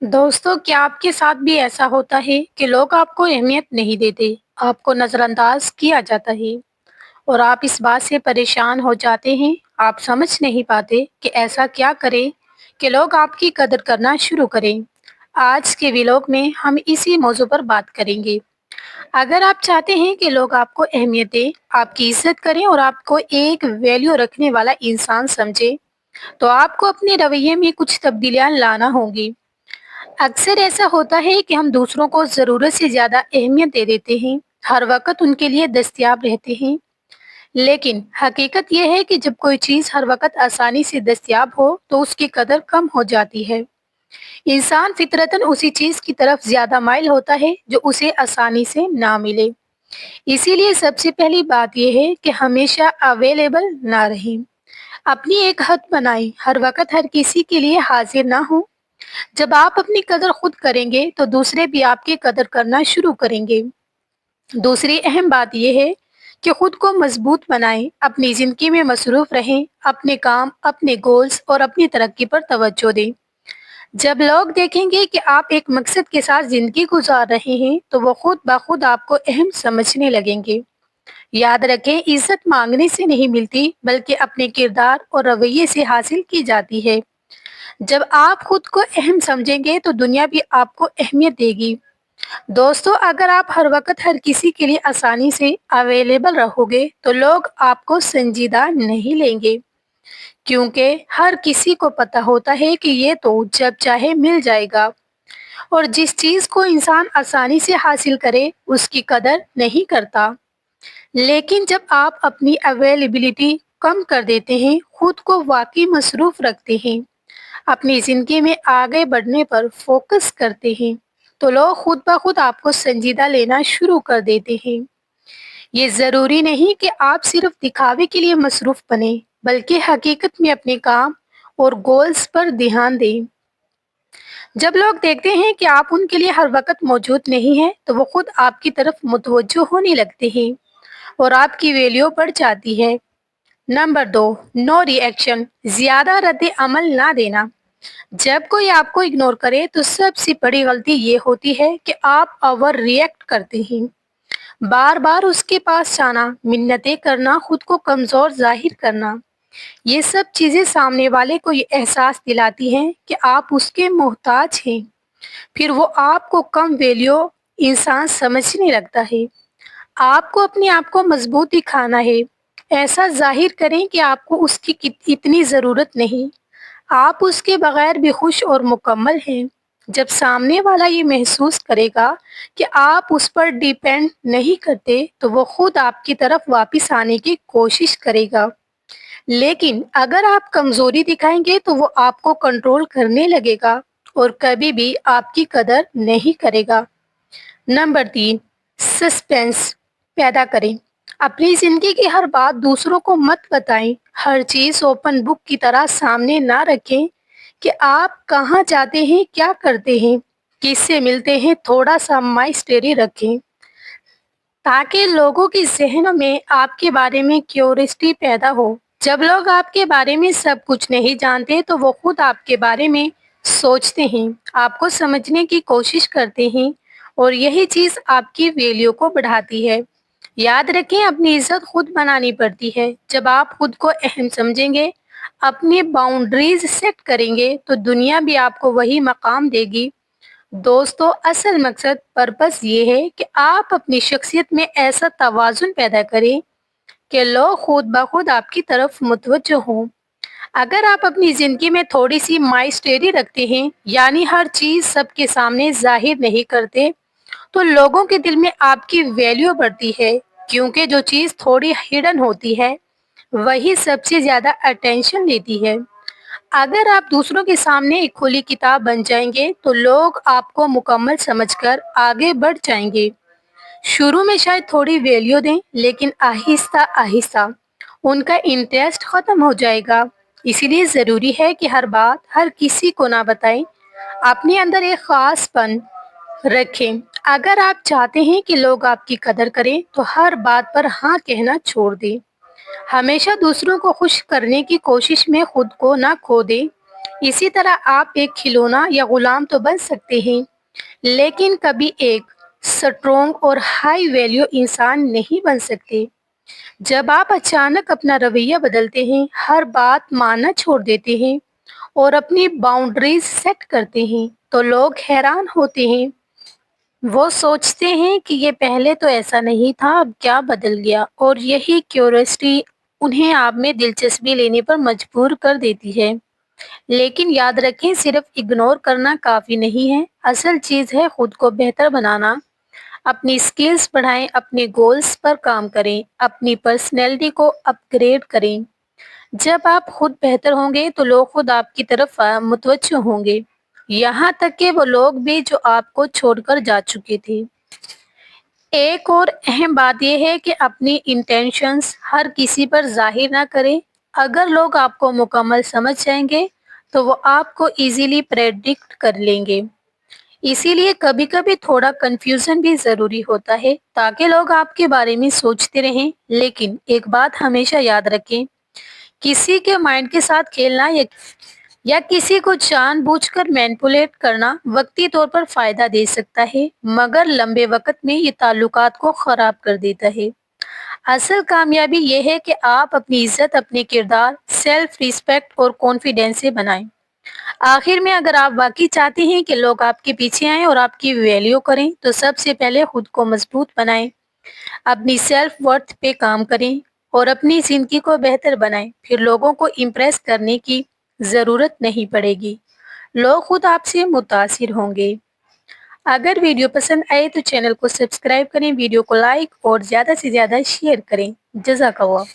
दोस्तों, क्या आपके साथ भी ऐसा होता है कि लोग आपको अहमियत नहीं देते, आपको नज़रअंदाज किया जाता है और आप इस बात से परेशान हो जाते हैं, आप समझ नहीं पाते कि ऐसा क्या करें कि लोग आपकी कदर करना शुरू करें। आज के व्लॉग में हम इसी मौजू पर बात करेंगे। अगर आप चाहते हैं कि लोग आपको अहमियत दें, आपकी इज़्ज़त करें और आपको एक वैल्यू रखने वाला इंसान समझें, तो आपको अपने रवैये में कुछ तब्दीलियाँ लाना होंगी। अक्सर ऐसा होता है कि हम दूसरों को ज़रूरत से ज़्यादा अहमियत दे देते हैं, हर वक़्त उनके लिए दस्तयाब रहते हैं। लेकिन हकीकत ये है कि जब कोई चीज़ हर वक़्त आसानी से दस्तयाब हो, तो उसकी कदर कम हो जाती है। इंसान फितरतन उसी चीज़ की तरफ ज़्यादा माइल होता है, जो उसे आसानी से ना मिले। इसीलिए सबसे पहली बात यह है कि हमेशा अवेलेबल ना रहें। अपनी एक हद बनाएँ, हर वक़्त हर किसी के लिए हाज़िर ना हों। जब आप अपनी कदर खुद करेंगे तो दूसरे भी आपकी कदर करना शुरू करेंगे। दूसरी अहम बात यह है कि खुद को मजबूत बनाएं, अपनी जिंदगी में मसरूफ रहें, अपने काम, अपने गोल्स और अपनी तरक्की पर तवज्जो दें। जब लोग देखेंगे कि आप एक मकसद के साथ जिंदगी गुजार रहे हैं, तो वो खुद ब खुद आपको अहम समझने लगेंगे। याद रखें, इज्जत मांगने से नहीं मिलती, बल्कि अपने किरदार और रवैये से हासिल की जाती है। जब आप खुद को अहम समझेंगे तो दुनिया भी आपको अहमियत देगी। दोस्तों, अगर आप हर वक्त हर किसी के लिए आसानी से अवेलेबल रहोगे तो लोग आपको संजीदा नहीं लेंगे, क्योंकि हर किसी को पता होता है कि ये तो जब चाहे मिल जाएगा। और जिस चीज को इंसान आसानी से हासिल करे उसकी कदर नहीं करता। लेकिन जब आप अपनी अवेलेबिलिटी कम कर देते हैं, खुद को वाकई मसरूफ रखते हैं, अपनी जिंदगी में आगे बढ़ने पर फोकस करते हैं, तो लोग खुद ब खुद आपको संजीदा लेना शुरू कर देते हैं। ये जरूरी नहीं कि आप सिर्फ दिखावे के लिए मसरूफ बने, बल्कि हकीकत में अपने काम और गोल्स पर ध्यान दें। जब लोग देखते हैं कि आप उनके लिए हर वक्त मौजूद नहीं हैं, तो वो खुद आपकी तरफ मुतवज्जो होने लगते हैं और आपकी वैल्यू बढ़ जाती है। नंबर 2, नो रिएक्शन, ज्यादा रद्द अमल ना देना। जब कोई आपको इग्नोर करे तो सबसे बड़ी गलती ये होती है कि आप ओवर रिएक्ट करते हैं। बार बार उसके पास जाना, मिन्नतें करना, खुद को कमजोर जाहिर करना, ये सब चीजें सामने वाले को ये एहसास दिलाती हैं कि आप उसके मोहताज हैं। फिर वो आपको कम वैल्यू इंसान समझने लगता है। आपको अपने आप को मजबूत दिखाना है। ऐसा जाहिर करें कि आपको उसकी इतनी जरूरत नहीं, आप उसके बगैर भी खुश और मुकम्मल हैं। जब सामने वाला ये महसूस करेगा कि आप उस पर डिपेंड नहीं करते, तो वो खुद आपकी तरफ वापस आने की कोशिश करेगा। लेकिन अगर आप कमजोरी दिखाएंगे तो वो आपको कंट्रोल करने लगेगा और कभी भी आपकी कदर नहीं करेगा। नंबर 3, सस्पेंस पैदा करें। अपनी जिंदगी की हर बात दूसरों को मत बताएं। हर चीज ओपन बुक की तरह सामने ना रखें कि आप कहाँ जाते हैं, क्या करते हैं, किससे मिलते हैं। थोड़ा सा माइस्टेरी रखें ताकि लोगों के जहनों में आपके बारे में क्यूरियोसिटी पैदा हो। जब लोग आपके बारे में सब कुछ नहीं जानते तो वो खुद आपके बारे में सोचते हैं, आपको समझने की कोशिश करते हैं और यही चीज़ आपकी वैल्यू को बढ़ाती है। याद रखें, अपनी इज्जत खुद बनानी पड़ती है। जब आप खुद को अहम समझेंगे, अपनी बाउंड्रीज सेट करेंगे, तो दुनिया भी आपको वही मकाम देगी। दोस्तों, असल मकसद पर्पस ये है कि आप अपनी शख्सियत में ऐसा तवाज़ुन पैदा करें कि लोग खुद ब खुद आपकी तरफ मुतवज्जो हों। अगर आप अपनी ज़िंदगी में थोड़ी सी माइस्टेरी रखते हैं, यानी हर चीज़ सबके सामने ज़ाहिर नहीं करते, तो लोगों के दिल में आपकी वैल्यू बढ़ती है, क्योंकि जो चीज़ थोड़ी हिडन होती है, वही सबसे ज़्यादा अटेंशन लेती है। अगर आप दूसरों के सामने एक खुली किताब बन जाएंगे, तो लोग आपको मुकम्मल समझकर आगे बढ़ जाएंगे। शुरू में शायद थोड़ी वैल्यू दें, लेकिन आहिस्ता आहिस्ता उनका इंटरेस्ट खत्म हो जाएगा। इसीलिए ज़रूरी है कि हर बात हर किसी को ना बताएं, अपने अंदर एक खासपन रखें। अगर आप चाहते हैं कि लोग आपकी कदर करें, तो हर बात पर हाँ कहना छोड़ दें। हमेशा दूसरों को खुश करने की कोशिश में खुद को ना खो दें। इसी तरह आप एक खिलौना या गुलाम तो बन सकते हैं, लेकिन कभी एक स्ट्रॉन्ग और हाई वैल्यू इंसान नहीं बन सकते। जब आप अचानक अपना रवैया बदलते हैं, हर बात मानना छोड़ देते हैं और अपनी बाउंड्रीज सेट करते हैं, तो लोग हैरान होते हैं। वो सोचते हैं कि ये पहले तो ऐसा नहीं था, अब क्या बदल गया? और यही क्यूरियोसिटी उन्हें आप में दिलचस्पी लेने पर मजबूर कर देती है। लेकिन याद रखें, सिर्फ इग्नोर करना काफ़ी नहीं है। असल चीज़ है खुद को बेहतर बनाना। अपनी स्किल्स बढ़ाएं, अपने गोल्स पर काम करें, अपनी पर्सनैलिटी को अपग्रेड करें। जब आप खुद बेहतर होंगे तो लोग खुद आपकी तरफ मुतवज्जो होंगे, यहाँ तक कि वो लोग भी जो आपको छोड़कर जा चुके थे। एक और अहम बात यह है कि अपनी इंटेंशंस हर किसी पर जाहिर ना करें। अगर लोग आपको मुकम्मल समझ जाएंगे तो वो आपको इजीली प्रेडिक्ट कर लेंगे। इसीलिए कभी-कभी थोड़ा कंफ्यूजन भी ज़रूरी होता है ताकि लोग आपके बारे में सोचते रहें। लेकिन एक बात हमेशा याद रखें, किसी के माइंड के साथ खेलना या किसी को जानबूझकर मैनिपुलेट करना वक्ती तौर पर फायदा दे सकता है, मगर लंबे वक्त में ये ताल्लुकात को खराब कर देता है। असल कामयाबी ये है कि आप अपनी इज्जत अपने किरदार, सेल्फ रिस्पेक्ट और कॉन्फिडेंस से बनाएं। आखिर में, अगर आप वाकई चाहते हैं कि लोग आपके पीछे आएं और आपकी वैल्यू करें, तो सबसे पहले खुद को मजबूत बनाएं, अपनी सेल्फ वर्थ पे काम करें और अपनी जिंदगी को बेहतर बनाएं। फिर लोगों को इम्प्रेस करने की ज़रूरत नहीं पड़ेगी, लोग खुद आपसे मुतासिर होंगे। अगर वीडियो पसंद आए तो चैनल को सब्सक्राइब करें, वीडियो को लाइक और ज़्यादा से ज़्यादा शेयर करें। जज़ाकल्लाह।